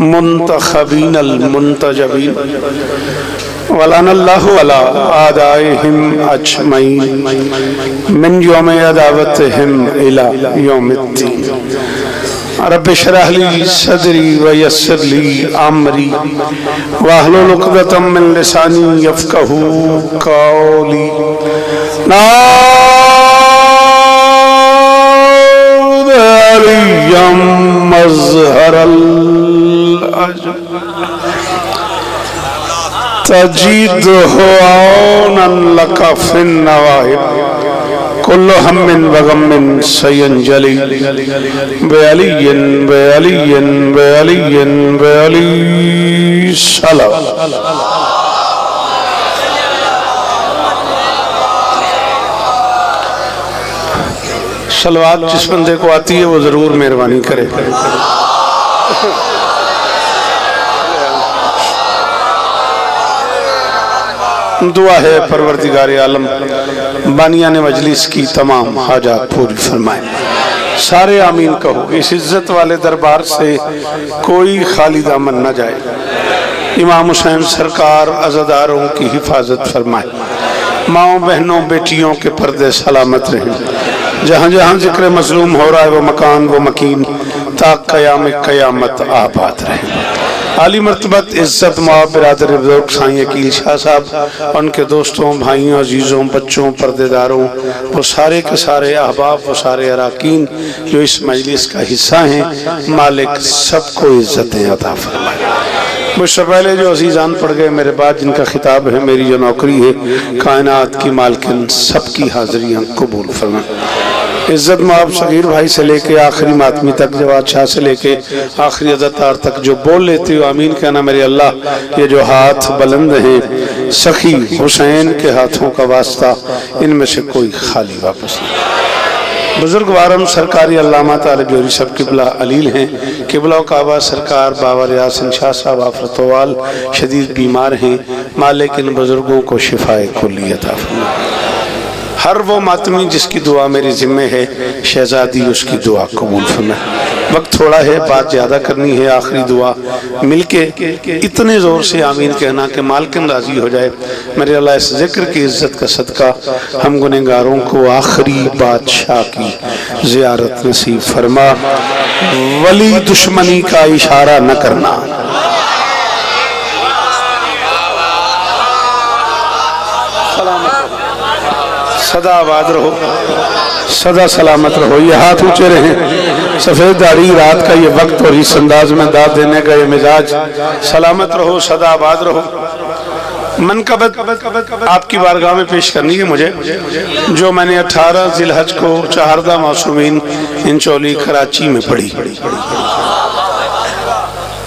मुंतखबीन अल मुंतजबीन वलानल्लाहु अला आदाइहिम अजमईन मिन यौम अदावतिहिम इला यौमिद्दीन। रब्बि इश्रह ली सदरी व यस्सिर ली अमरी वहलुल उक़दतम मिन लिसानी यफ़क़हू क़ौली। नाऊद अलियम मज़हरल अजब तजीदहु औनन लका फिन नवाहिब कुल्लु हम्मिन व गम्मिन सयंजली बेअलियन बेअलियन बेअलियन बेअली सलाम। सलवात जिस बंदे को आती है वो जरूर मेहरबानी करे। दुआ है परवरदिगार आलम बानियाने मजलिस की तमाम हाजात पूरी फरमाए। सारे आमीन कहो। इस इज्जत वाले दरबार से कोई खाली दामन न जाए। इमाम हुसैन सरकार अज़ादारों की हिफाजत फरमाए। माओ बहनों बेटियों के पर्दे सलामत रहें। जहाँ जहाँ जिक्र मजलूम हो रहा है वो मकान वो मकीन ताक क़याम क़यामत आबाद रहे। आली मर्तबत इज्जत माँ बिरादर बुजुर्ग साईं अकील शाह साहब, उनके दोस्तों भाइयों अजीज़ों बच्चों पर्देदारों वो सारे के सारे अहबाब वो सारे अराकीन जो इस मजलिस का हिस्सा हैं, मालिक सबको इज्जतें अता फरमाए। मुझसे पहले जो अजीज़ान पढ़ गए मेरे बाद जिनका खिताब है, मेरी जो नौकरी है कायनात की मालकिन सबकी हाज़िरियाँ कबूल फरमाए। इज्जत माब सगीर भाई से लेके आखिरी मातमी तक, जवाद शाह से लेके आखिरी अज़तार तक जो बोल लेते हो आमीन कहना मेरे अल्लाह। ये जो हाथ बुलंद हैं सखी हुसैन के हाथों का वास्ता, इनमें से कोई खाली वापस नहीं। बुजुर्ग वारम सरकारी अल्लामा तालिब जोरी सब किबला अलील हैं। किबला काबा सरकार बाबर यासिन शाह साहब आफरतवाल शदीद बीमार हैं। मालिक इन बुजुर्गों को शिफाए कुल्ली अता फरमाए। हर वो मातमी जिसकी दुआ मेरी जिम्मे है, शहजादी उसकी दुआ कबूल फरमाए। वक्त थोड़ा है, बात ज़्यादा करनी है। आखिरी दुआ मिलके इतने ज़ोर से आमीन कहना कि मालकिन राज़ी हो जाए। मेरे अल्लाह इस जिक्र की इज़्ज़त का सदका हम गुनहगारों को आखिरी बादशाह की ज़ियारत नसीब फरमा। वली दुश्मनी का इशारा न करना। सदा आबाद रहो, सदा सलामत रहो। ये हाथ ऊंचे रहें। सफ़ेद दाढ़ी रात का ये वक्त और इस अंदाज में दाद देने का ये मिजाज। सलामत रहो, सदा आबाद रहो। मनकबत आपकी बारगाह में पेश करनी है मुझे, जो मैंने 18 ज़िलहज को चहारदा मासूमीन इंचौली कराची में पढ़ी।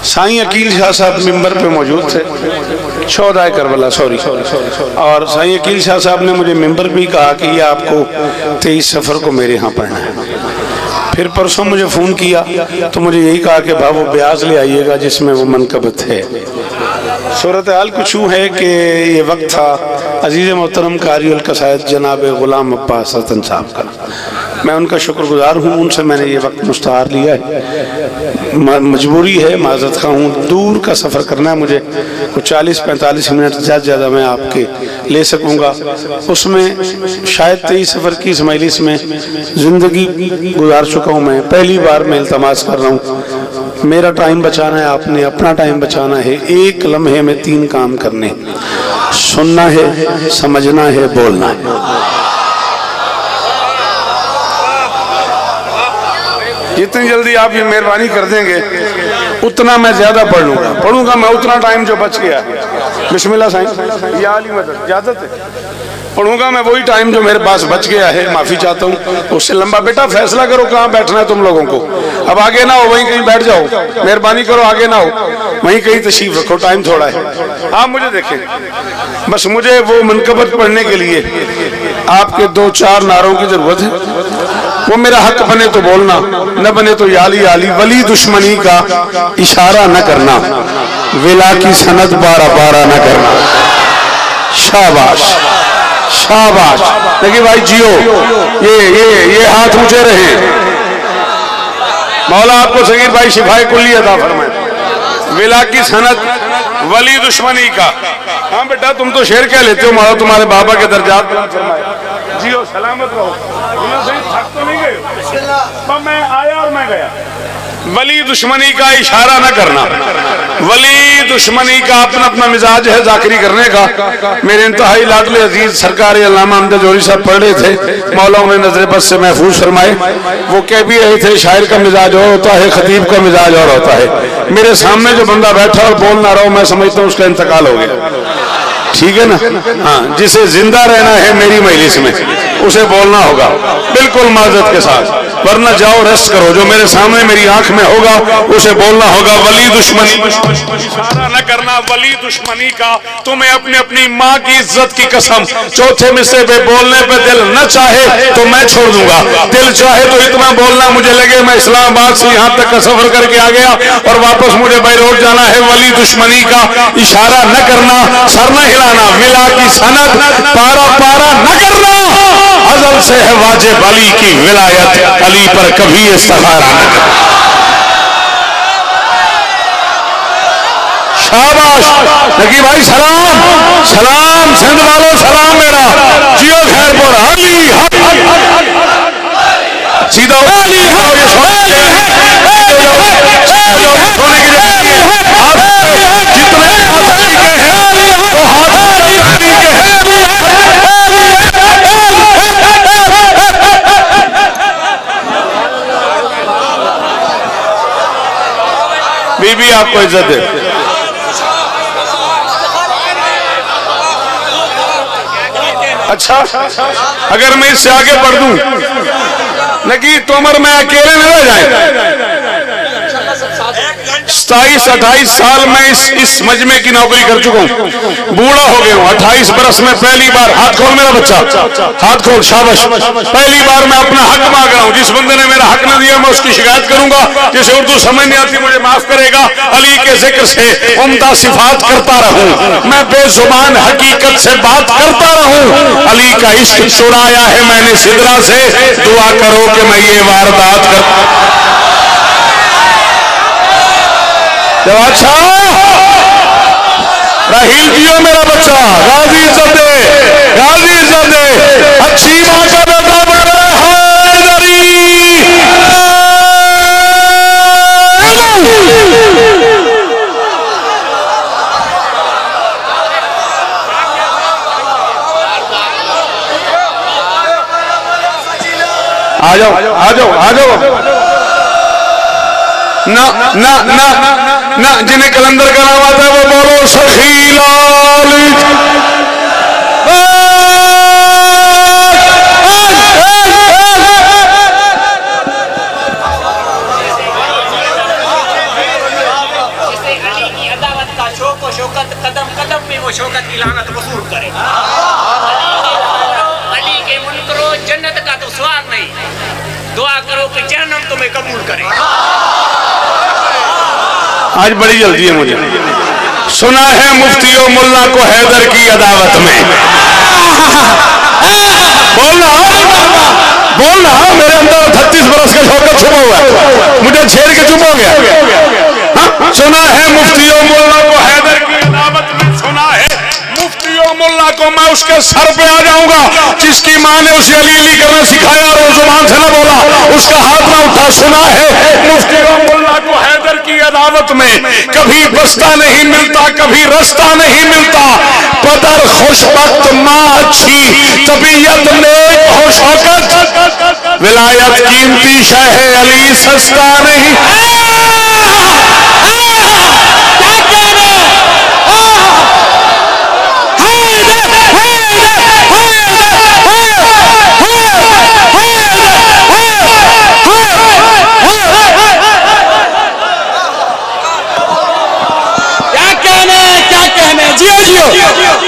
साईं अकील शाह साहब मिंबर पे मौजूद थे, शोहदाए करबला सॉरी और साईं अकील शाह साहब ने मुझे मिंबर भी कहा कि ये आपको 23 सफ़र को मेरे यहाँ पढ़ना है। फिर परसों मुझे फ़ोन किया तो मुझे यही कहा कि भाव ब्याज ले आइएगा जिसमें वो मनकबत है। सूरत हाल कुछ यूँ है कि ये वक्त था अजीज़ मोहतरम कारी उल कसायद जनाब ग़ुलाम अब्बास हसन साहब का। मैं उनका शुक्रगुजार हूँ, उनसे मैंने ये वक्त मुस्तहार लिया है। मजबूरी है, माज़रत खा हूँ, दूर का सफ़र करना है मुझे। कुछ 40-45 मिनट ज़्यादा मैं आपके ले सकूँगा। उसमें शायद 23 सफ़र की इस मजलिस में ज़िंदगी गुजार चुका हूँ। मैं पहली बार मैं इल्तमास कर रहा हूँ, मेरा टाइम बचाना है, आपने अपना टाइम बचाना है। एक लम्हे में 3 काम करने, सुनना है, समझना है, बोलना है। जितनी जल्दी आप ये मेहरबानी कर देंगे उतना मैं ज्यादा पढ़ूंगा मैं उतना टाइम जो बच गया। बिस्मिल्लाह साईं, या अली मदद इजाजत है। पढ़ूंगा मैं वही टाइम जो मेरे पास बच गया है। माफी चाहता हूँ उससे लंबा। बेटा फैसला करो कहाँ बैठना है तुम लोगों को। अब आगे ना हो वहीं कहीं बैठ जाओ, मेहरबानी करो आगे ना हो वहीं कहीं तशरीफ रखो, टाइम थोड़ा है। आप मुझे देखें, बस मुझे वो मनकबत पढ़ने के लिए आपके 2-4 नारों की जरूरत है। वो मेरा हक बने तो बोलना, न बने तो याली याली। वली दुश्मनी का इशारा न करना, विला की सनद 12-12 न करना। शाबाश शाबाश। देखिए भाई जियो, ये हाथ ऊंचे रहे। मौला आपको सगीर भाई शिफाए कुल्ली अता फरमाए। विला की सनद, वली दुश्मनी का। हाँ बेटा तुम तो शेर कह लेते हो, मारो तुम्हारे बाबा के दर्जात जियो सलामत रहो, थक तो नहीं गए। मैं आया और मैं गया। वली दुश्मनी का इशारा न करना, वली दुश्मनी का अपना अपना मिजाज है जाकरी करने का। मेरे इंतहाई लाडले अजीज सरकार अल्लामा अहमद जोहरी साहब पढ़ रहे थे, मौला उन्हें नजर बस से महफूज फरमाए। वो कह भी रहे थे शायर का मिजाज और होता है, खतीब का मिजाज और होता है। मेरे सामने जो बंदा बैठा और बोल ना रहा हो, मैं समझता हूँ उसका इंतकाल हो गया। ठीक है ना? हाँ, जिसे जिंदा रहना है मेरी मजलिस में उसे बोलना होगा बिल्कुल माजरत के साथ, वरना जाओ रेस्ट करो। जो मेरे सामने मेरी आंख में होगा उसे बोलना होगा वली दुश्मनी, इशारा न करना वली दुश्मनी का। तुम्हें अपनी अपनी माँ की इज्जत की कसम, चौथे मिसरे पे बोलने पे दिल न चाहे तो मैं छोड़ दूंगा, दिल चाहे तो इतना बोलना मुझे लगे मैं इस्लामाबाद से यहाँ तक का सफर करके आ गया और वापस मुझे बाई रोड जाना है। वली दुश्मनी का इशारा न करना, सर न हिलाना, विला की सनद पारा पारा न करना। अज़ल से है वाजिब अली की विलायत, अली पर कभी इस्तिखारा न करना। शाबाश नकी भाई, सलाम सलाम सिंध वालों, सलाम मेरा जियो खैरपुर। अली सीधा अली बीबी आपको इज्जत दे। अच्छा अगर मैं इससे आगे बढ़ दूं नकी तोमर मैं अकेले न रह जाए। 27-28 साल में इस मजमे की नौकरी कर चुका हूँ, बूढ़ा हो गया हूँ। 28 बरस में पहली बार, हाथ खोल मेरा बच्चा, हाथ खोल, शाबाश। पहली बार मैं अपना हक मांग रहा हूँ। जिस बंदे ने मेरा हक न दिया मैं उसकी शिकायत करूंगा। जिसे उर्दू समझ नहीं आती मुझे माफ करेगा। अली के जिक्र से उम्दा सिफात करता रहूं, मैं बेजुबान हकीकत से बात करता रहूं। अली का इश्क चुराया है मैंने सिदरा से, दुआ करो कि मैं ये वारदात कर। अच्छा राहील जियो मेरा बच्चा, गाजी इज्जत दे, गाजी इज्जत दे। अच्छी माँ का बेटा बड़ा हैदरी। आ जाओ आ जाओ आ जाओ। ना ना ना ना, जिन्हें कलंदर का नाम आता है वो बोलो सखी लाल। अली की अदावत का शौक और शौकत, कदम कदम में वो शौकत की लानत वसूल करे। अली के मुनकरो जन्नत का तो सवाल नहीं, दुआ करो कि जहन्नम तुम्हें कबूल करे। आज बड़ी जल्दी है मुझे। सुना है मुफ्तियों मुल्ला को हैदर की अदावत में। बोलना बोलना, मेरे अंदर 38 बरस का शौकत छुपा हुआ है, मुझे छेड़ के चुप हो गया। सुना है मुफ्तियों मुल्ला को हैदर की अदावत में, सुना है मुफ्तियों मुल्ला को मैं उसके सर पे आ जाऊंगा। जिसकी माँ ने उसे अली अली करना सिखाया और वो जुबान से न बोला, उसका हाथ ना उठा। सुना है मुफ्तियों मुल्ला को हैदर की अदावत में, कभी बस्ता नहीं मिलता, कभी रास्ता नहीं मिलता। पदर खुशबख्त माँ अच्छी, तबीयत नेक हो शौकत, विलायत कीमती शह है, अली सस्ता नहीं।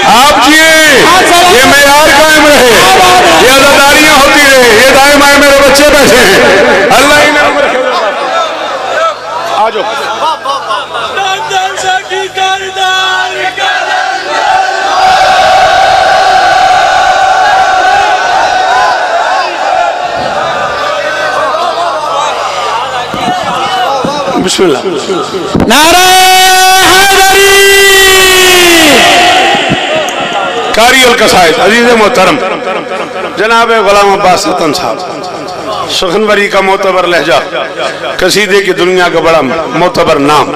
आप जिए, ये मेयार कायम रहे, ये अज़ादारियां होती रहे, ये दाएं बाएं मेरे बच्चे बैठे हैं। अल्लाह इन्हें आ जाओ। बिस्मिल्लाह। नारे कारी उल कसायद अजीज मोहतरम जनाब गुलाम अब्बास रतन साहब, सुखनवरी का मोतबर लहजा, कसीदे की दुनिया का बड़ा मोतबर नाम।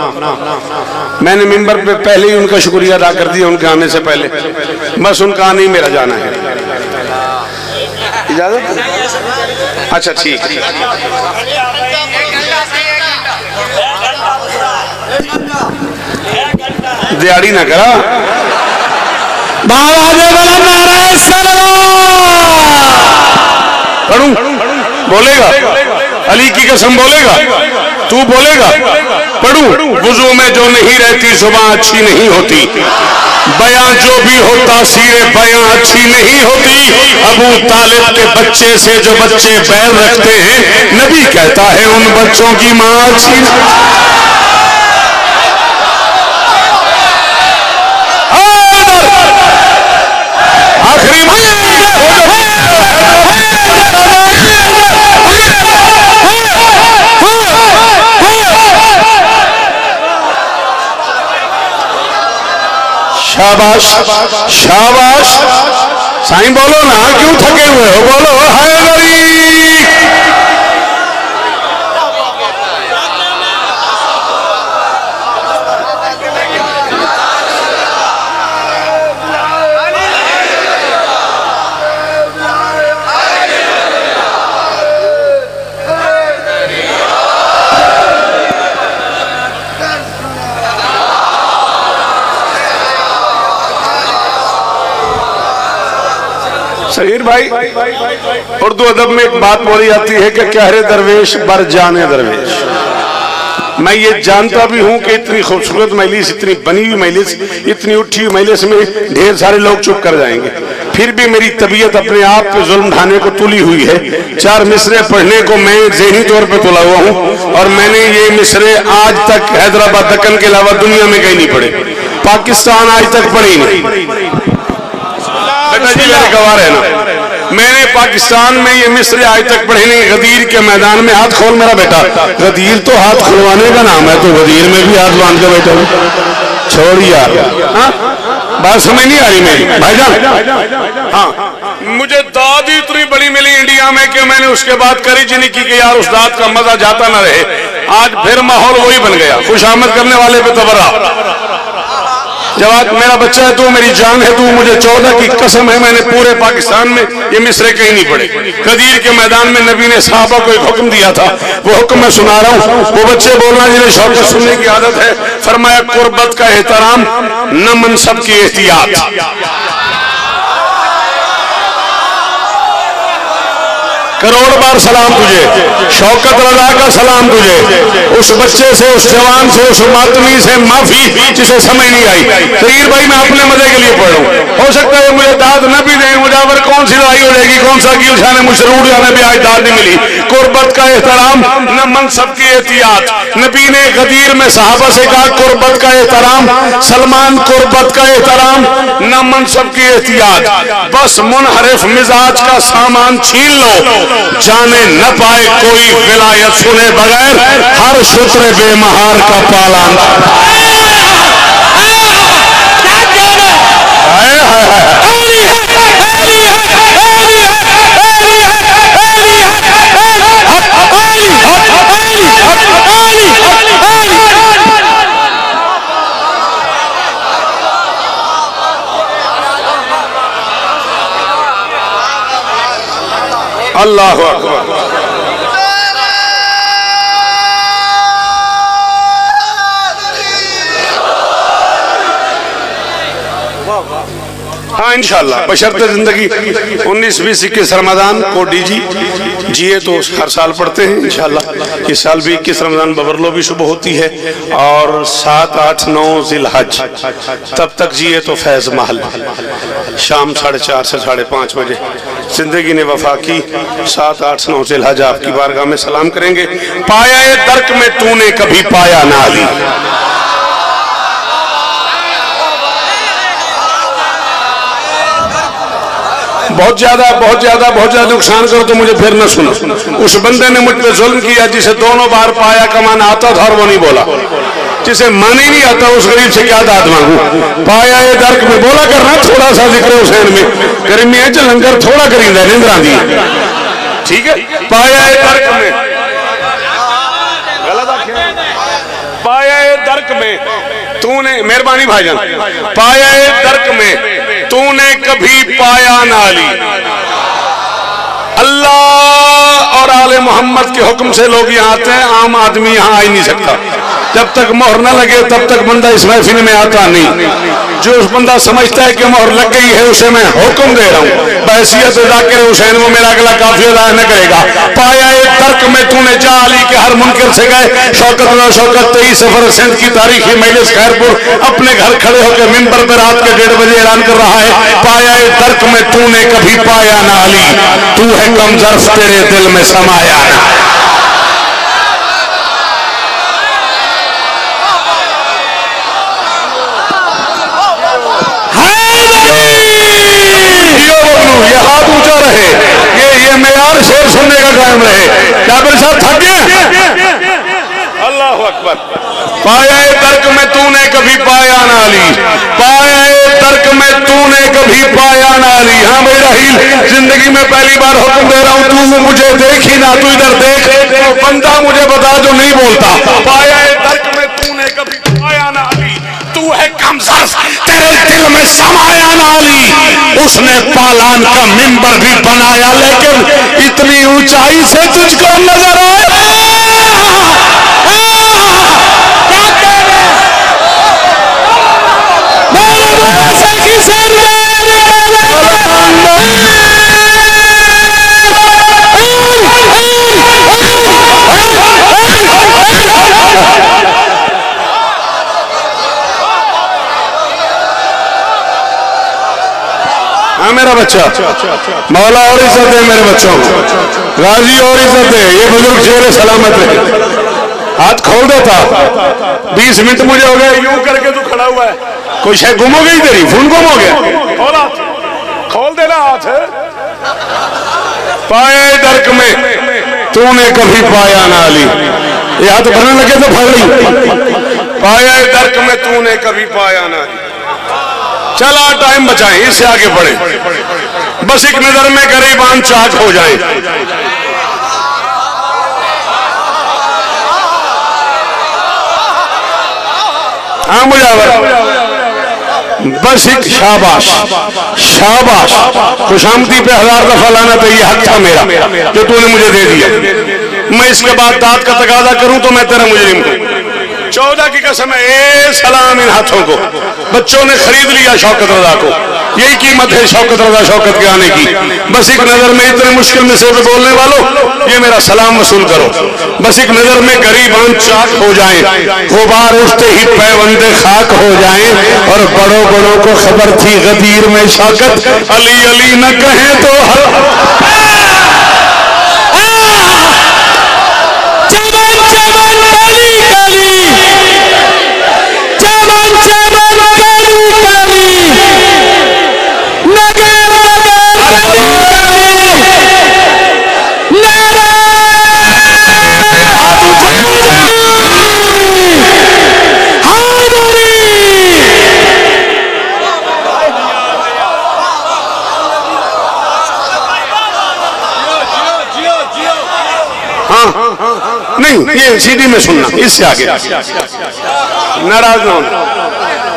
मैंने मिंबर पे पहले ही उनका शुक्रिया अदा कर दिया उनके आने से पहले, बस उनका आने ही मेरा जाना है। इजाजत? अच्छा ठीक। दिहाड़ी ना करा पढ़ूं, बोलेगा अली की कसम बोलेगा, तू बोलेगा पढ़ूं। वुजू में जो नहीं रहती सुबह अच्छी नहीं होती, बयां जो भी होता सीरे बयां अच्छी नहीं होती। अबू तालिब के बच्चे से जो बच्चे बैर रखते हैं, नबी कहता है उन बच्चों की मां अच्छी। आखिरी शाबाश शाबाश साईं, बोलो ना, क्यों थके हुए हो, बोलो हैदरी। सगीर भाई, उर्दू अदब में एक बात बोली जाती है कि कहरे दरवेश बर जाने दरवेश। मैं ये जानता भी हूं कि इतनी खूबसूरत मजलिस, इतनी बनी हुई मजलिस, इतनी उठी हुई मजलिस में ढेर सारे लोग चुप कर जाएंगे, फिर भी मेरी तबीयत अपने आप पे जुल्म ढाने को तुली हुई है। 4 मिसरे पढ़ने को मैं ज़हनी तौर पे तुला हुआ हूं, और मैंने ये मिसरे आज तक हैदराबाद दक्कन के अलावा दुनिया में कहीं नहीं पढ़े। पाकिस्तान आज तक पढ़ी नहीं। बेटा जी मेरे गवार है ना, मैंने पाकिस्तान में ये मिस्र आज तक पढ़े नहीं। गदीर के मैदान में हाथ खोल मेरा बेटा, गदीर तो हाथ खुलवाने का नाम है, तो गदीर में भी हाथ बांध के बैठा हूं। छोड़ यार, बात समझ नहीं आ रही मेरी भाईजान। हाँ, मुझे दाद ही इतनी बड़ी मिली इंडिया में कि मैंने उसके बाद करी जिनी की कि यार उस दाद का मजा जाता ना रहे। आज फिर माहौल वही बन गया, खुशामद करने वाले पे तबर्रा। जवाब मेरा बच्चा है, तू मेरी जान है, तू मुझे 14 की कसम है, मैंने पूरे पाकिस्तान में ये मिसरे कहीं नहीं पढ़े। गदीर के मैदान में नबी ने सहाबा को एक हुक्म दिया था, वो हुक्म मैं सुना रहा हूँ। वो बच्चे बोलना जिन्हें शौकत सुनने की आदत है। फरमाया कुर्बत का एहतराम, न मनसब की एहतियात। करोड़ बार सलाम तुझे, शौकत रजा का सलाम तुझे। उस बच्चे से, उस जवान से, उस मातमी से माफी जिसे समझ नहीं आई। सगीर भाई मैं अपने मजे के लिए पढ़ रहा हूँ, हो सकता है मुझे दाद न भी दें, मुझावर कौन सी लड़ाई हो जाएगी, कौन सा कील खाने मुझसे रूठ जाने भी आज दाद नहीं मिली। कुर्बत का एहतराम, न मनसब की एहतियात। नबी ने गदीर में सहाबा से कहा कुर्बत का एहतराम, सलमान कुर्बत का एहतराम, न मनसब की एहतियात। बस मुनहरिफ मिजाज का सामान छीन लो, जाने न पाए कोई विलायत सुने बगैर हर शुक्र बेमहार का पालन। अल्लाहु अकबर। हाँ इंशाल्लाह बशर्ते जिंदगी 19, 20, 21 रमजान को डीजी जिए तो हर साल पढ़ते हैं इंशाल्लाह। इस साल भी 21 रमजान बबरलो भी सुबह होती है और 7, 8, 9 जिलहज तब तक जिए तो फैज महल शाम 4:30 से 5:30 बजे जिंदगी ने वफा की। 7, 8, 9 जिलहज आपकी बारगाह में सलाम करेंगे। पाया ये दर्क में तूने कभी पाया ना अली, बहुत ज्यादा नुकसान करो तो मुझे फिर न सुनो। उस बंदे ने मुझ पे जुल्म किया जिसे दोनों बार पाया कमाना आता था और वो नहीं बोला। जिसे मन ही नहीं आता उस गरीब से क्या दाद मांगू। पाया ये दर्क में बोला करना थोड़ा सा जिक्र हुसैन में गर्मी च लंगर थोड़ा करींदा निंद्रा दी, ठीक है। पाया ये दर्क में गलत आख्या, पाया ये दर्क में तूने, मेहरबानी भाईजान, पाया ये दर्क में तूने कभी पाया ना ली। अल्लाह और आले मोहम्मद के हुक्म से लोग यहाँ आते हैं, आम आदमी यहाँ आ ही नहीं सकता। जब तक मोहर न लगे तब तक बंदा इस महफिल में आता नहीं। जो उस बंदा समझता है कि मोहर लग गई है उसे मैं हुक्म दे रहा हूँ, बहैसियत जाकिर हुसैन वो मेरा अगला काफिया अदा न करेगा। पाया एक तर्क में तूने जा अली के हर मुनकर से गए। शौकत 23 सफर सिंध की तारीखी मजलिस खैरपुर अपने घर खड़े होकर मिंबर पर रात के 1:30 बजे ऐलान कर रहा है, पाया एक तर्क में तूने कभी पाया ना अली, तू है कम ज़र्फ तेरे दिल में समाया ना। ये हाथ ऊंचा रहे, ये मेयार शेर सुनने का कायम रहे। जाबिर साहब थक गए, अल्लाह अकबर। पाया तर्क में तूने कभी पाया ना ली, पाया तर्क में तूने कभी पाया ना ली। हाँ भाई राहील, जिंदगी में पहली बार हुक्म दे रहा हूँ, तू मुझे देख ही ना, तू इधर देख, तो बंदा मुझे बता जो नहीं बोलता। पाया तर्क में तूने कभी पाया ना ली, तू है कमजोर तेरे दिल में समाया ना ली। उसने पालान का मिंबर भी बनाया लेकिन इतनी ऊंचाई से तुझको नजर आया। हाँ मेरा बच्चा, मौला और इज्जत है मेरे बच्चों को, गाजी और इज्जत है। ये बुजुर्ग शेर सलामत है, हाथ खोल देता। 20 मिनट मुझे हो गए यूं करके तू खड़ा हुआ है, कोई शायद गुम हो गई तेरी, फोन गुम हो गया, खोल देना हाथ। पाया दर्क में तूने कभी पाया ना ली, ये हाथ भरने लगे तो फड़ ली। पाया दर्क में तूने कभी पाया ना ली। चला टाइम बचाएं, इससे आगे बढ़े, बस एक नजर में गरीबान चाक हो जाए। हाँ मुजावर, बस एक शाबाश शाबाश, खुशामदी पे 1000 दफा लाना तो ये हक था मेरा जो तूने मुझे दे दिया। मैं इसके बाद दाद का तकाजा करूं तो मैं तेरा मुजरिम हूं। 14 की कसम है, ए सलाम इन हाथों को। बच्चों ने खरीद लिया शौकत रजा को, यही कीमत है शौकत रजा शौकत के आने की। बस एक नजर में इतने मुश्किल में से बोलने वालों, ये मेरा सलाम वसूल करो। बस एक नजर में गरीबान चाक हो जाएं, गुबार उठते ही पैबंदे खाक हो जाएं। और बड़ों बड़ों को खबर थी गदीर में शौकत, अली अली न कहें तो नहीं, ये सीडी में सुनना, इससे आगे नाराज ना होना।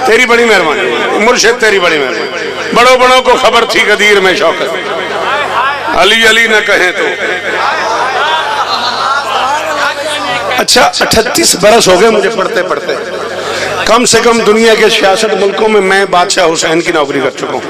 तेरी बड़ी मेहरबानी मुर्शिद, तेरी बड़ी मेहरबानी। बड़ों बड़ों को खबर थी गदीर में शौकत, अली अली न कहें तो। अच्छा 38 बरस हो गए मुझे पढ़ते पढ़ते। कम से कम दुनिया के 66 मुल्कों में मैं बादशाह हुसैन की नौकरी कर चुका हूँ।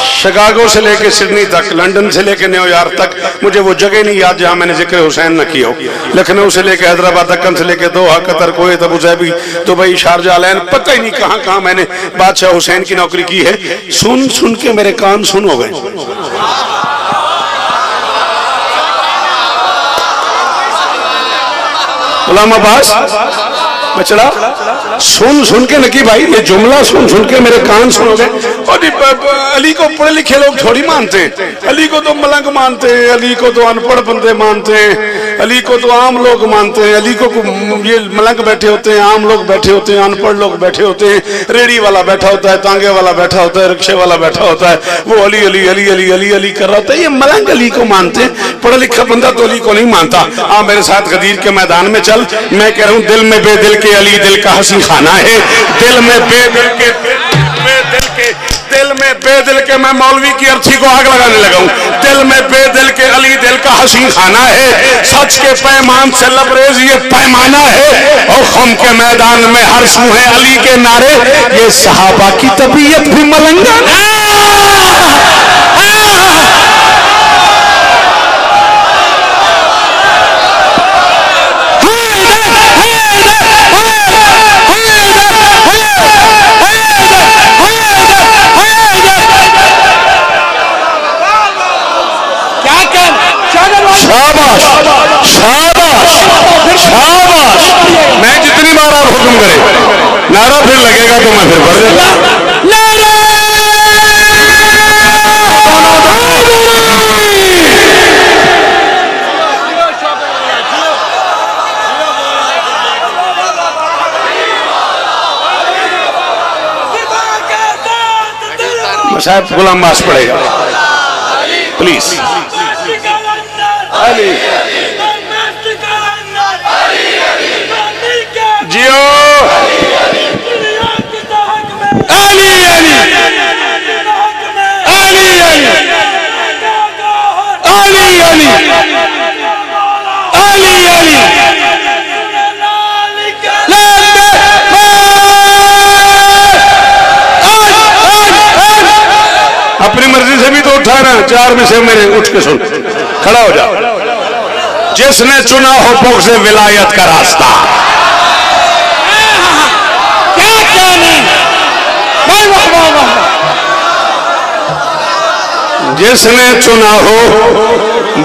शिकागो से लेके सिडनी तक, लंदन से लेके न्यूयॉर्क तक, मुझे वो जगह नहीं याद जहां मैंने जिक्र हुसैन न किया हो। लखनऊ से लेके हैदराबाद, दक्कन से लेके Doha, Qatar, Kuwait, Abu Dhabi, Dubai, Sharjah, Al Ain, पता ही नहीं कहां कहां मैंने बादशाह हुसैन की नौकरी की है। सुन सुन के मेरे कान सुन हो गए। गुलाम अब्बास बचड़ा सुन सुन के नकी भाई, ये जुमला सुन सुन के मेरे कान सुन गए। और अली को पढ़े लिखे लोग थोड़ी मानते हैं, अली को तो मलंग मानते हैं, अली को तो अनपढ़ बंदे मानते हैं, अली को तो आम लोग मानते हैं, अली को ये मलंग बैठे होते हैं, आम लोग बैठे होते हैं, अनपढ़ लोग बैठे होते हैं, रेडी वाला बैठा होता है, तांगे वाला बैठा होता है, रिक्शे वाला बैठा होता है, वो अली अली अली अली अली अली कर रहा होता है। ये मलंग अली को मानते हैं, पढ़ा लिखा बंदा तो अली को नहीं मानता। हाँ मेरे साथ गदीर के मैदान में चल, मैं कह रहा हूँ दिल में बेदिल के अली दिल का हसी खाना है, दिल में बेदिल के मैं मौलवी की अर्थी को आग लगाने लगा हूं। दिल में बेदिल के अली दिल का हसी खाना है, सच के पैमान से लबरेज ये पैमाना है, और खम के मैदान में हर सू है अली के नारे, ये सहाबा की तबीयत भी मलंगा शाबाश शाबाश शाबाश। मैं जितनी बार आप हुक्म करें नारा फिर लगेगा तो मैं फिर बढ़ जाऊंगा। साहब गुलाम बास पड़ेगा प्लीज। अली जियो अली अली अली अली अली अली अली अपनी मर्जी से भी तो उठा ना, चार में से मेरे उठ के सुन, खड़ा हो जाओ। जिसने चुना हो बुग़्ज़ विलायत का रास्ता, क्या कहने, जिसने चुना हो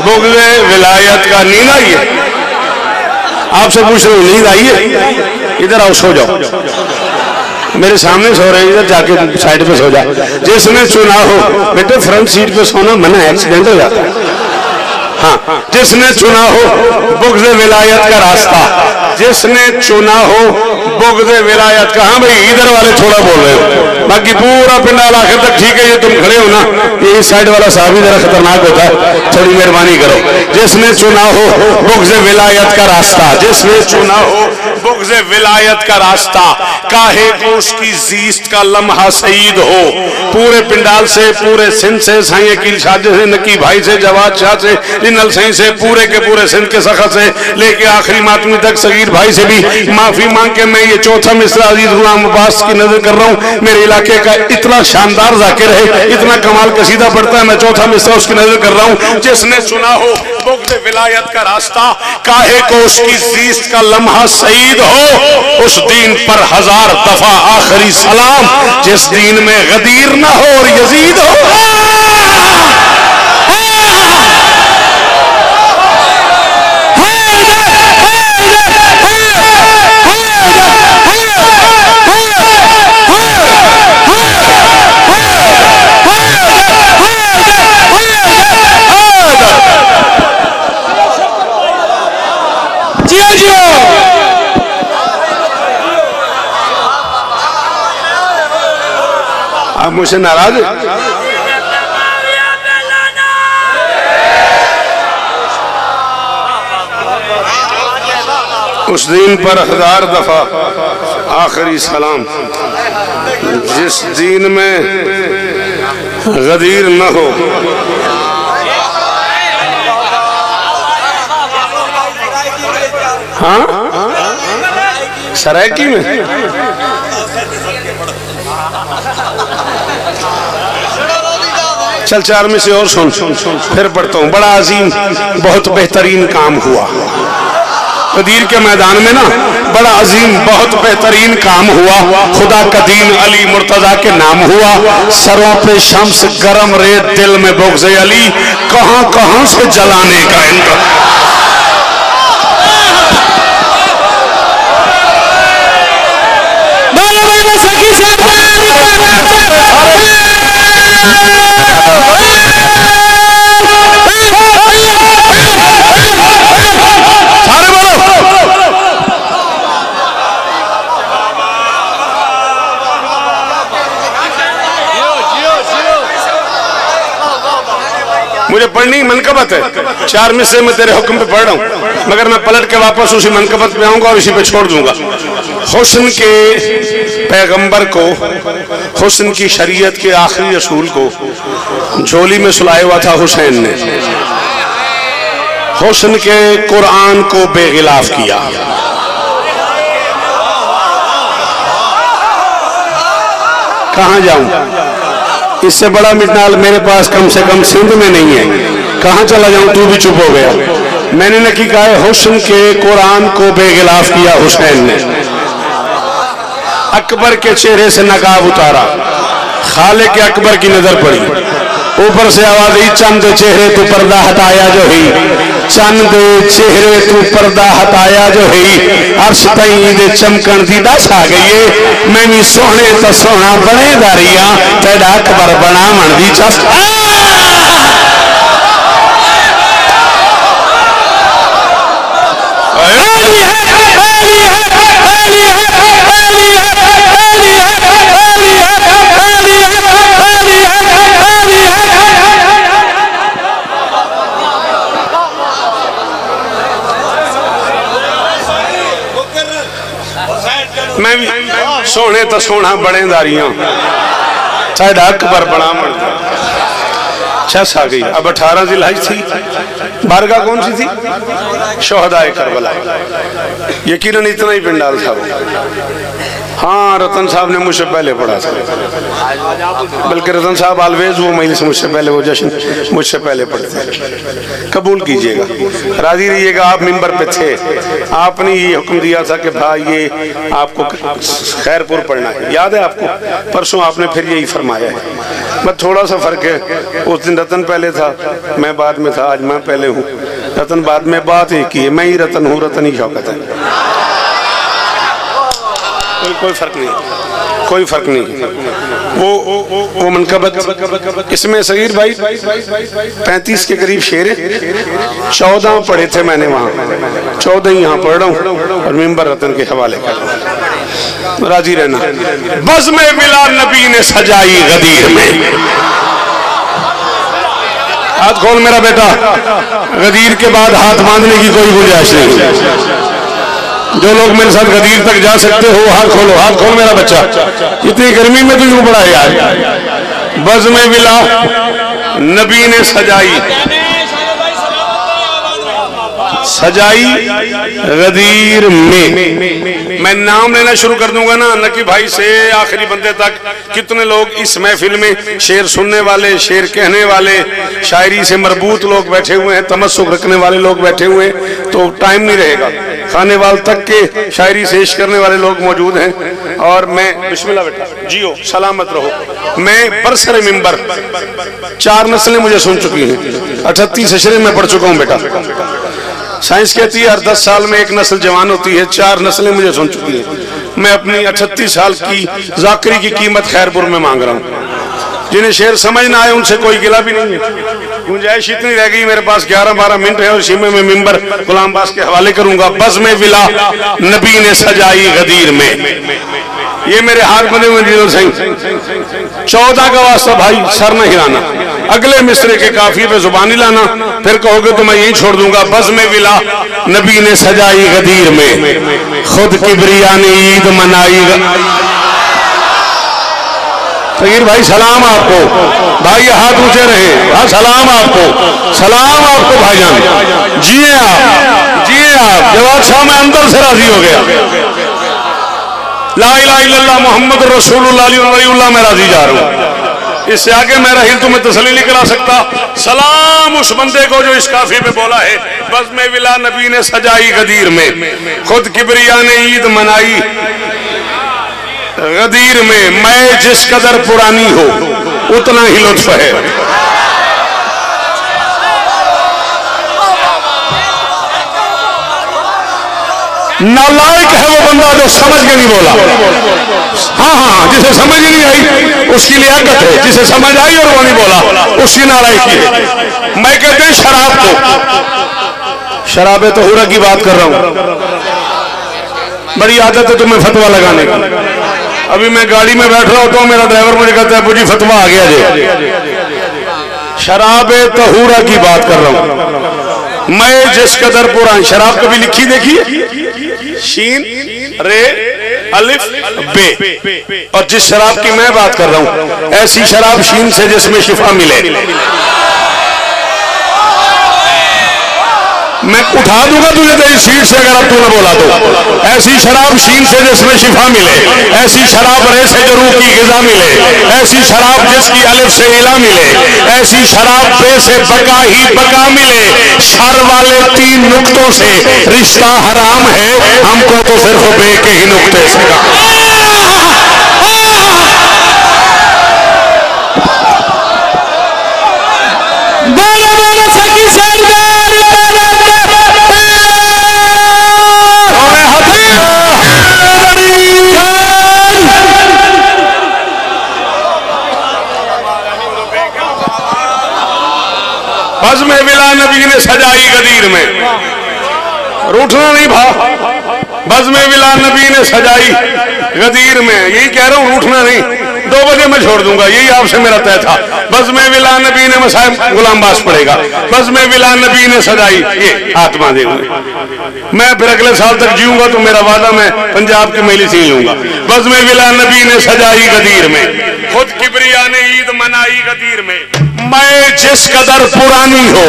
बुग़्ज़ विलायत का। नींद आई है आपसे पूछ रहा हूं, नींद आई है? इधर आओ, सो जाओ, मेरे सामने सो रहे, इधर जाके साइड पे सो जाओ। जिसने चुना हो, बेटे फ्रंट सीट पे सोना मना है, एक्सीडेंट हो जाता है। हाँ, जिसने चुना हो बुग़्ज़ विलायत का रास्ता, जिसने चुना हो बुग़्ज़ विलायत का। हाँ भाई इधर वाले थोड़ा बोल रहे हो, बाकी पूरा पिंडाल आखिर तक ठीक है। ये तुम खड़े हो ना, ये इस साइड वाला साहब ही जरा खतरनाक होता है, थोड़ी मेहरबानी करो। जिसने चुना हो बुग़्ज़ विलायत का रास्ता, जिसने चुना हो बुग़्ज़ विलायत का रास्ता, काहे को उसकी जीस्त का लम्हा सईद हो। पूरे पिंडाल से, पूरे सिंध से, साईं अकील शाह से, नकी भाई से, जवाद शाह से, लिनल साईं से, पूरे के पूरे सिंध के सखत से लेके आखिरी मातमी तक सगीर भाई से भी माफी मांग के मैं ये चौथा मिसरा अजीज गुलाम अब्बास की नजर कर रहा हूँ। मेरे इलाके का इतना शानदार जाकिर है, इतना कमाल कसीदा पढ़ता है, मैं चौथा मिसरा उसकी नजर कर रहा हूँ। जिसने सुना हो बुग़्ज़ विलायत का रास्ता, काहे को उसकी जीस्त का लम्हा सईद हो। उस दीन पर 1000 दफा आखिरी सलाम, जिस दीन में गदीर ना हो और यजीद हो। आप मुझसे नाराज हैं? उस दिन पर 1000 दफा आखिरी सलाम, जिस दीन में गदीर न हो। हाँ सरायकी में चल 4 में से और सुन, फिर पढ़ता हूँ। बड़ा अजीम बहुत बेहतरीन काम हुआ गदीर के मैदान में ना, बड़ा अजीम बहुत बेहतरीन काम हुआ। खुदा का दीन अली मुर्तजा के नाम हुआ। सरों पे शम्स गरम रेत, दिल में बुग़्ज़ अली, कहां कहां से जलाने का इंतज़ार। मुझे पढ़नी मनकबत है, 4 मिसरे में तेरे हुक्म पे पढ़ रहा हूं, मगर मैं पलट के वापस उसी मनकबत पे आऊंगा और इसी पे छोड़ दूंगा। हुस्न के पैगंबर को, हुस्न की शरीयत के आखिरी रसूल को झोली में सुलाया हुआ था हुसैन ने। हुस्न के कुरान को बेगिलाफ किया। कहां जाऊं? इससे बड़ा मिसाल मेरे पास कम से कम सिंध में नहीं है। कहां चला जाऊं? तू भी चुप हो गया। मैंने न की कहा है, हुस्न के कुरान को बेगिलाफ किया हुसैन ने। अकबर के चेहरे से नकाब उतारा, खाले के अकबर की नजर पड़ी, ऊपर से आवाज आई, चंद चेहरे तू पर्दा हटाया जो ही, चंद चेहरे तू पर्दा हटाया जो ही, अर्श तई दे चमकन दी दस आ गई है। मैं भी सोहने तो सोहना बने दारिया, तेरा अकबर बना मन दी चस। मैं भी सोने तो सोना बड़े दारियां, साढ़ा अकबर बड़ा मनता। छस आ गई। अब 18 जिलहज थी। बारगाह कौन सी थी? शोहदाए करबला। यकीनन इतना ही पिंडाल था वो। हाँ, रतन साहब ने मुझसे पहले पढ़ा था, बल्कि रतन साहब ऑलवेज वो मजलिस मुझसे पहले, वो जश्न मुझसे पहले पढ़ते। कबूल कीजिएगा, राजी रहिएगा। आप मिंबर पे थे, आपने ये हुक्म दिया था कि भाई ये आपको खैरपुर पढ़ना है, याद है आपको? परसों आपने फिर यही फरमाया है। बस थोड़ा सा फर्क है, उस दिन रतन पहले था, मैं बाद में था, आज मैं पहले हूँ, रतन बाद में। बात एक ही है, मैं ही रतन हूँ, रतन ही शौकत है। कोई फर्क नहीं, कोई फर्क नहीं। वो मनकबत इसमें सगीर भाई 35 के करीब शेर है। 14 पढ़े थे मैंने वहां, 14 ही यहाँ पढ़ रहा हूँ और मिंबर रतन के हवाले कर रहा हूँ। राजी रहना। बस में मिला नबी ने सजाई गदीर में। हाथ खोल मेरा बेटा, गदीर के बाद हाथ बांधने की कोई गुंजाइश नहीं। जो लोग मेरे साथ गदीर तक जा सकते हो हाथ खोलो, हाथ खोल मेरा बच्चा। इतनी गर्मी में तुझको पड़ा यार। बज़ में विला नबी ने सजाई, सजाई गदीर में। मैं नाम लेना शुरू कर दूंगा ना, नकी भाई से आखिरी बंदे तक। कितने लोग इस महफिल में शेर सुनने वाले, शेर कहने वाले, शायरी से मरबूत लोग बैठे हुए हैं, तमस्सुक रखने वाले लोग बैठे हुए हैं, तो टाइम नहीं रहेगा। खानेवाल तक के शायरी से इश्क करने वाले लोग मौजूद हैं। और मैं बिस्मिल्लाह बेटा, जियो सलामत रहो। मैं बरसरे मिंबर 4 नस्लें मुझे सुन चुकी हैं, 38 अशरे में पढ़ चुका हूँ बेटा। साइंस कहती है हर 10 साल में एक नस्ल जवान होती है। 4 नस्लें मुझे सुन चुकी है। मैं अपनी 38 साल की जाकरी की कीमत खैरपुर में मांग रहा हूँ। जिन्हें शेर समझ ना आए उनसे कोई गिला भी नहीं है। गुंजाइश इतनी रह गई मेरे पास, 11-12 मिनट है और इसी में मैं मिंबर गुलाम बास के हवाले करूंगा। बज़ में विला नबी ने सजाई गदीर में। ये मेरे हाथ बंधे हुए दिल सिंह 14 का वास्ता भाई, सर न हिलाना। अगले मिसरे के काफिये पे जुबानी लाना, फिर कहोगे तो मैं यही छोड़ दूंगा। बज़ में विला नबी ने सजाई गदीर में, खुद किबरिया ने ईद मनाई। सगीर भाई सलाम आपको, भाई हाथ ऊंचे रहे। हाँ सलाम आपको, सलाम आपको भाईजान। जिए आप, जिए आप। जवाब साहब मैं अंदर से राजी हो गया। ला इलाहा इल्लल्लाह मुहम्मद रसूलुल्लाह मैं राजी जा रहा हूँ। इससे आगे मेरा हिल तुम्हें तसल्ली नहीं करा सकता। सलाम उस बंदे को जो इस काफी पे बोला है, बज़ में विला नबी ने सजाई गदीर में, खुद किबरिया ने ईद मनाई गदीर में। मैं जिस कदर पुरानी हो उतना ही लुत्फ है। नालायक है वो बंदा जो समझ के नहीं बोला। हाँ जिसे समझ ही नहीं आई उसकी लियाकत है, जिसे समझ आई और वो नहीं बोला उसकी नालायकी है। मैं कहते हैं शराब को, शराब तहूरा की बात कर रहा हूं। बड़ी आदत है तुम्हें फतवा लगाने की। अभी मैं गाड़ी में बैठ रहा होता हूं, मेरा ड्राइवर मुझे कहता है मुझे फतवा आ गया जी। शराब तहूरा की बात कर रहा हूं मैं। जिस कदर पुरान शराब कभी लिखी देखिए, शीन रे अलिफ बे, और जिस शराब की मैं बात कर रहा हूं ऐसी शराब शीन से जिसमें शिफा मिले। मैं उठा दूंगा तुझे तेरी सीट से अगर अब तूने बोला तो। ऐसी शराब शीन से जिसमें शिफा मिले, ऐसी शराब रे से जो रूह की ग़िज़ा मिले, ऐसी शराब जिसकी अलिफ से इला मिले, ऐसी शराब बे से बका ही बका मिले। शर वाले 3 नुक्तों से रिश्ता हराम है, हमको तो सिर्फ बे के ही नुक्ते से बज़्म विला नबी ने सजाई गदीर में, रूठना नहीं भा। बज़्म विला नबी ने सजाई गदीर में, यही कह रहा हूं, रूठना नहीं। 2 बजे मैं छोड़ दूंगा, यही आपसे मेरा तय था। बज़्म विला नबी ने मसाइब गुलाम बास पड़ेगा। बज़्म विला नबी ने सजाई, ये आत्मा देंगे। मैं फिर अगले साल तक जीऊंगा तो मेरा वादा मैं पंजाब की मेली से ही लूंगा। बज़्म विला नबी ने सजाई गदीर में, खुद किबरिया ने ईद मनाई गदीर में। मैं जिस कदर पुरानी हो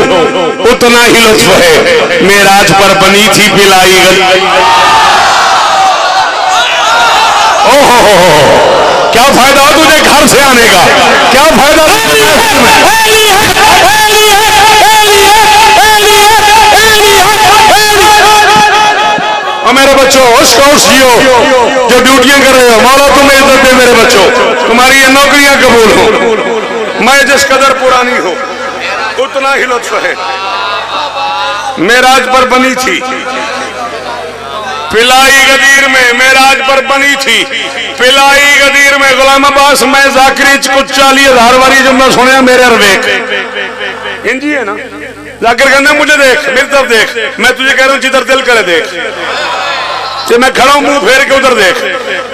उतना ही लुत्फ है, मेराज पर बनी थी पिलाई गदीर। ओहो, क्या फायदा हो तुझे घर से आने का, क्या फायदा। और मेरे बच्चों स्काउट्स जियो जो ड्यूटियां कर रहे हो, मौला तुम्हें इज्जत दे मेरे बच्चों, तुम्हारी ये नौकरियां कबूल हो। मैं जिस कदर पुरानी हो उतना ही लुत्फ है, मेराज पर बनी थी पिलाई गदीर में, मेराज पर बनी थी पिलाई गदीर में। गुलाम अब्बास मैं जाकिर कुछ 40,000 वारी जुमला सुने मेरे अरवेक इंजी है ना। जाकिर कहना मुझे देख, मेरी तरफ देख, मैं तुझे कह रहा हूं जिधर दिल करे देख। कि मैं खड़ा हूं मुंह फेर के उधर देख,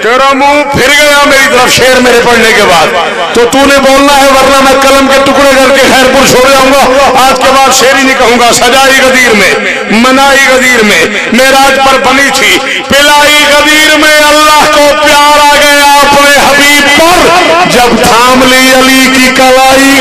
तेरा मुंह फिर गया मेरी तरफ शेर मेरे पढ़ने के बाद, तो तूने बोलना है वरना मैं कलम के टुकड़े करके खैरपुर छोड़ जाऊंगा। आज के बाद शेर ही नहीं कहूंगा। सजाई गदीर में, मनाई गदीर में, मेराज पर बनी थी पिलाई गदीर में। अल्लाह को प्यार आ गया अपने हबीब पर जब थाम ली अली की कलाई।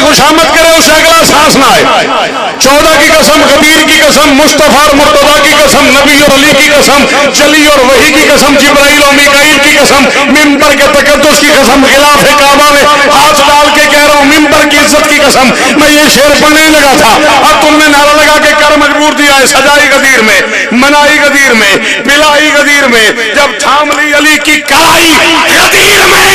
खुशामद करे उसे अगला सांस ना आए। 14 की कसम, गदीर की कसम, मुस्तफा और मुर्तजा की कसम, नबी और अली की कसम, जली और वही की कसम, जिब्राइल और मिकाईल की कसम, मिंबर के तकद्दुस की कसम, खिलाफे काबा में हाथ डाल के कह रहा हूं मिंबर की इज्जत की कसम। मैं ये शेर पढ़ने ही लगा था, अब तुमने नारा लगा के कर मजबूर दिया है। सजाई गदीर में, मनाई गदीर में, पिलाई गदीर में, जब थाम ली अली की कलाई गदीर में।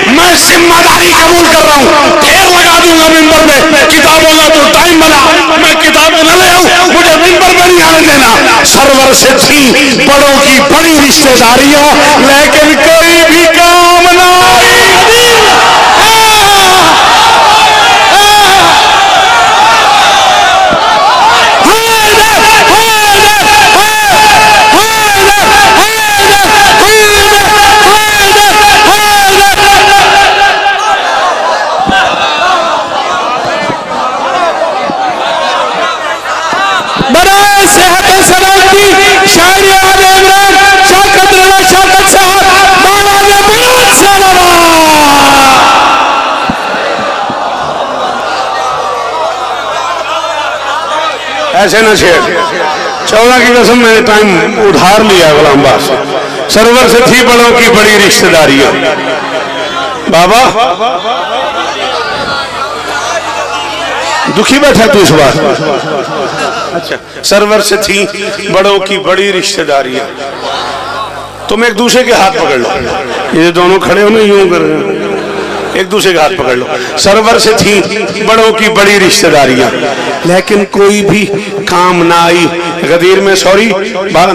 मैं जिम्मेदारी कबूल कर रहा हूं, ढेर लगा दूंगा मिंबर में। किताबों का तो टाइम बना, मैं किताबें न ले आऊं, मुझे मिंबर में नहीं आने देना। सरवर से थी बड़ों की बड़ी रिश्तेदारियां, लेकिन कोई भी काम ना आई। ऐसे न छेड़। 14 की कसम मैंने टाइम उधार लिया गुलाम बास। सरवर से थी बड़ों की बड़ी रिश्तेदारियां। बाबा दुखी बैठा तू इस बार। अच्छा, सरवर से थी बड़ों की बड़ी रिश्तेदारियां। तुम एक दूसरे के हाथ पकड़ लो, ये दोनों खड़े हो ना यूं कर रहे हैं, एक दूसरे के हाथ पकड़ लो। सरवर से थी बड़ों की बड़ी रिश्तेदारियां, लेकिन कोई भी काम ना आई। गदीर में सॉरी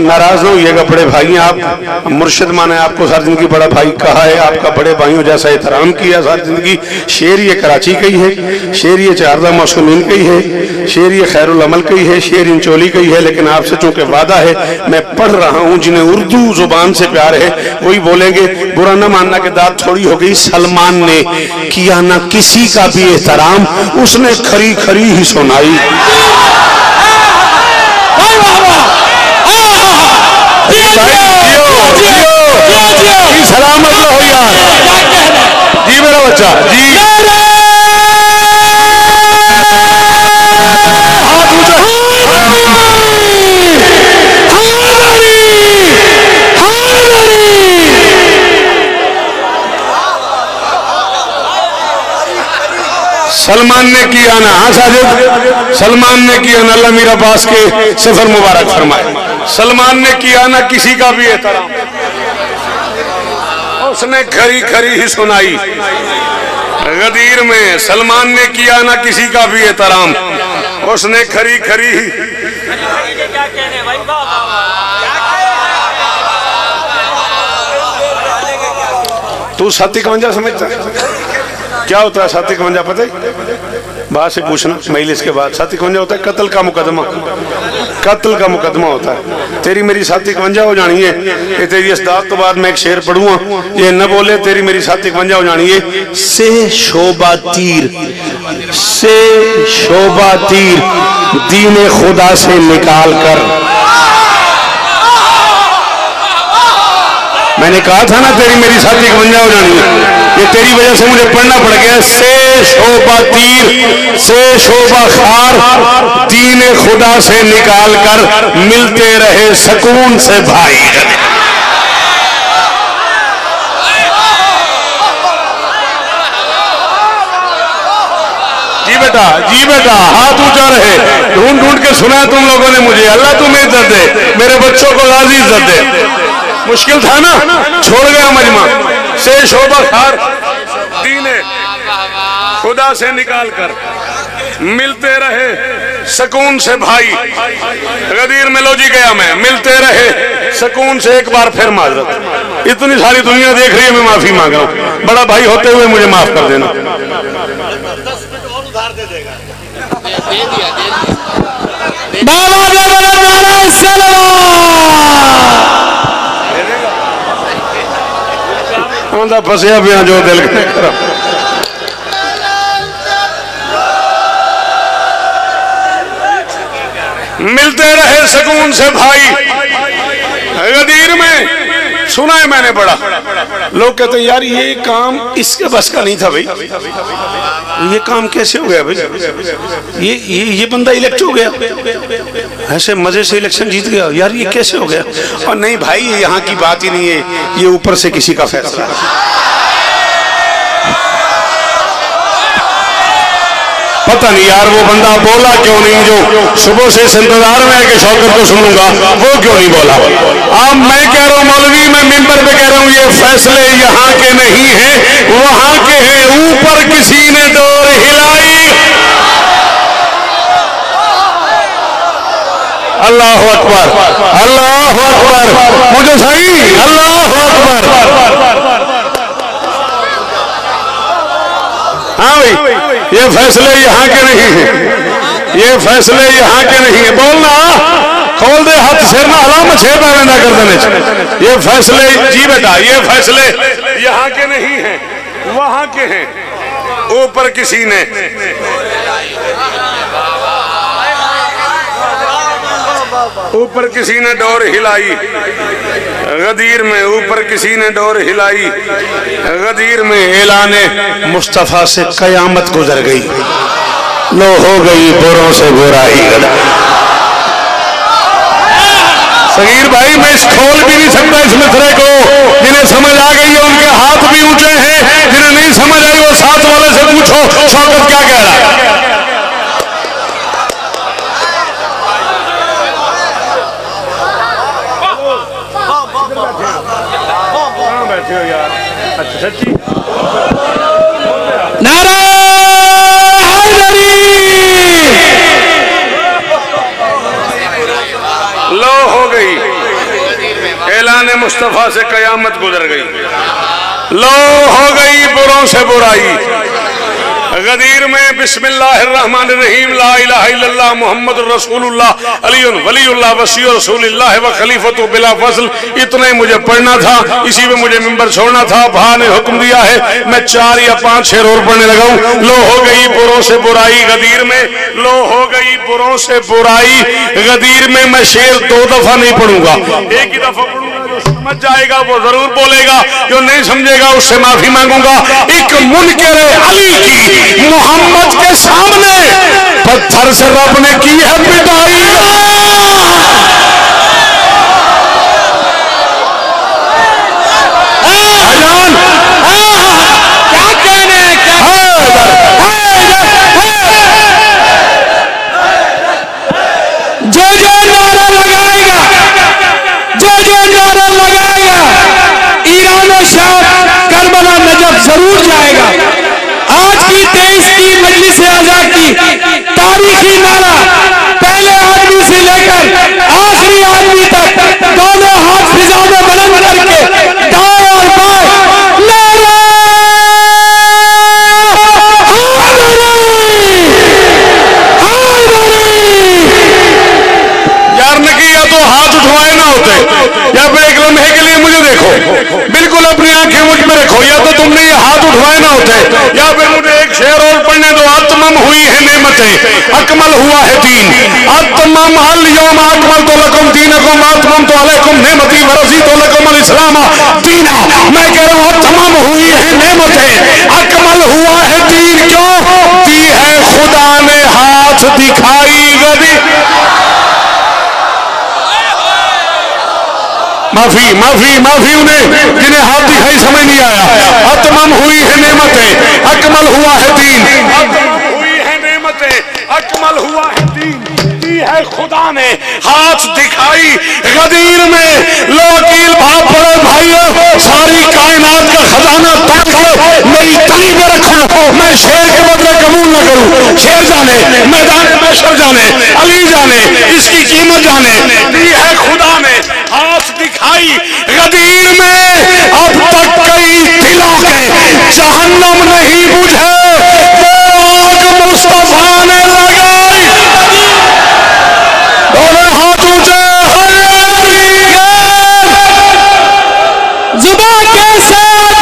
नाराज ना होइएगा बड़े भाई, आप मुर्शिद माने आपको सारी जिंदगी बड़ा भाई कहा है, आपका बड़े भाइयों जैसा एहतराम किया सारी जिंदगी। शेर ये कराची का ही है, शेर ये चारदा मौसमीन का ही है, शेर ये खैरुल अमल का ही है, शेर इंचोली का ही है। लेकिन आपसे चूंकि वादा है, मैं पढ़ रहा हूँ, जिन्हें उर्दू जुबान से प्यार है वही बोलेंगे। बुरा न मानना कि दाद थोड़ी हो गई। सलमान ने किया ना किसी का भी एहतराम, उसने खरी खरी ही सुनाई। सलामत रहो यार जी मेरा बच्चा जी। सलमान ने किया ना, हाँ साजिद, सलमान ने किया ना, अल्लाह मीरा पास के सफर मुबारक फरमाए। सलमान ने किया ना किसी का भी एहतराम, उसने खरी खरी ही सुनाई। गदीर में सलमान ने किया ना किसी का भी एहतराम, उसने खरी खरी ही। तू 751 समझता क्या होता है? 751 पता है? बात से पूछना मजलिस के बाद। 751 होता है कत्ल का मुकदमा, कत्ल का मुकदमा होता है। तेरी मेरी 751 हो जानी है। ये तेरी इस्ताद तो बाद मैं एक शेर पढ़ूंगा, ये न बोले तेरी मेरी 751 हो जानी है। से शोभा तीर, से शोभा तीर दीन खुदा से निकाल कर। मैंने कहा था ना तेरी मेरी 751 हो जानी है, ये तेरी वजह से मुझे पढ़ना पड़ गया। से शोभा तीर, से शोभा खार दीन खुदा से निकाल कर मिलते रहे सुकून से भाई। जी बेटा हाथ ऊंचा रहे। ढूंढ ढूंढ के सुना तुम लोगों ने मुझे। अल्लाह तुम्हें इज्जत दे, मेरे बच्चों को गाजी इज्जत दे। मुश्किल था ना, छोड़ गया मजमा। से शोभा खार दीने खुदा से निकाल कर मिलते रहे सुकून से भाई। गदीर में लो जी गया मैं, मिलते रहे सुकून से। एक बार फिर माजरत, इतनी सारी दुनिया देख रही है, मैं माफी मांग रहा हूँ। बड़ा भाई होते हुए मुझे माफ कर देना। फसिया पिया जो दिल कर। मिलते रहे सुकून से भाई। गदीर में सुना है मैंने बड़ा, लोग कहते हैं यार ये काम इसके बस का नहीं था भाई, ये काम कैसे हो गया भाई? ये बंदा इलेक्ट हो गया, ऐसे मजे से इलेक्शन जीत गया, यार ये कैसे हो गया? और नहीं भाई, ये यहाँ की बात ही नहीं है, ये ऊपर से किसी का फैसला है। पता नहीं यार वो बंदा बोला क्यों नहीं, जो सुबह से इस इंतजार में है कि शौकत को सुनूंगा, वो क्यों नहीं बोला? अब मैं कह रहा हूँ मौलवी, मैं मिंबर पे कह रहा हूँ, ये फैसले यहाँ के नहीं हैं, वहां के हैं। ऊपर किसी ने डोर हिलाई। अल्लाह अकबर, अल्लाह अकबर, मुझे सही, अल्लाह अकबर। हाँ भाई, ये फैसले यहाँ के नहीं हैं, ये फैसले यहाँ के नहीं है। बोलना खोल दे हाथ, सिर ना हला, मैं 6 पैदा कर देने। ये फैसले, जी बेटा, ये फैसले यहाँ के नहीं हैं, वहां के हैं। ऊपर किसी ने ऊपर किसी ने डोर हिलाई। गदीर में ऊपर किसी ने डोर हिलाई। गदीर में ऐलाने मुस्तफा से कयामत गुजर गई। लो हो गई बुरों से बुराई। सगीर भाई मैं इस खोल भी नहीं सकता इस मिसरे को। जिन्हें समझ आ गई है उनके हाथ भी ऊंचे हैं, जिन्हें नहीं समझ आई वो साथ वाले से पूछो शौकत क्या कह रहा है। बैठे हो यार, अच्छा सच्ची नारा हैदरी। लो हो गई ऐलान मुस्तफा से कयामत गुजर गई। लो हो गई बुरों से बुराई। गदीर में बिस्मिल्लाहिर्रहमानिर्रहीम ला इलाहा इल्लल्लाह मुहम्मदुर रसूलुल्लाह अलीयुन वलीयुल्लाह वसीयु रसूलिल्लाह व खलीफतु बिला फज़ल, इतना ही मुझे पढ़ना था, इसी में मुझे मिंबर छोड़ना था। भा ने हुक्म दिया है मैं 4 या 5 शेर और पढ़ने लगा हूं। लो हो गई बुरों से बुराई गदीर में, लो हो गई बुरों से बुराई गदीर में। मैं शेर 2 दफा नहीं पढ़ूंगा, एक ही दफा पढ़ूंगा। जो समझ जाएगा वो जरूर बोलेगा, जो नहीं समझेगा उससे माफी मांगूंगा। एक मुनकर अली की मोहम्मद के सामने पत्थर से रब ने की है पिटाई। क्या कहने जो नारा लगाएगा, जो नारा लगाएगा ईरान और शाम करबला नजफ जरूर जाएगा। आज की 23 की मजलिस आजाद की तारीखी नारा पहले आदमी से लेकर आखिरी आदमी तक दोनों हाथ फिजा में बुलंद करके दाएं और बाएं नारा यार न कि या तो हाथ उठवाए ना होते, या फिर एक लम्हे के लिए मुझे देखो, बिल्कुल अपनी आंखें मुझ में रखो। या तो तुमने ये हाथ उठवाए ना होते, या फिर मुझे एक शेर और पढ़ने दो। अतमम हुई है नेमतें, अकमल हुआ है दीन। अतमम अल यौम अकमल तो लकुम दीनकुम अतमम तो अलैकुम नेमती वरसी तो लकुम अल इस्लाम दीना। मैं कह रहा हूं तमाम हुई है नेमतें, अकमल हुआ है दीन। क्यों दी है खुदा ने हाथ दिखाई गदी। माफी माफी माफी उन्हें जिन्हें हाथ दिखाई समझ नहीं आया। अतमम हुई है नेमतें, अकमल हुआ है दीन। अतमम हुई है नेमतें, अकमल हुआ है दीन। दी है खुदा ने हाथ दिखाई गदीर में। लो अकील भाप पड़े भाइयों, सारी कायनात का खजाना ताक लो, मेरी तली में रखो। मैं शेर के बदले कबूल न करूं। शेर जाने, मैदान महशर जाने, अली जाने, इसकी कीमत जाने। दी है खुदा ने हाथ दिखाई गदीर में। अब तक कई दिलों के जहन्नम नहीं बुझे, वो आग मुस्तफा ने लगाई। दोनों हाथ ऊंचे, जुबान के साथ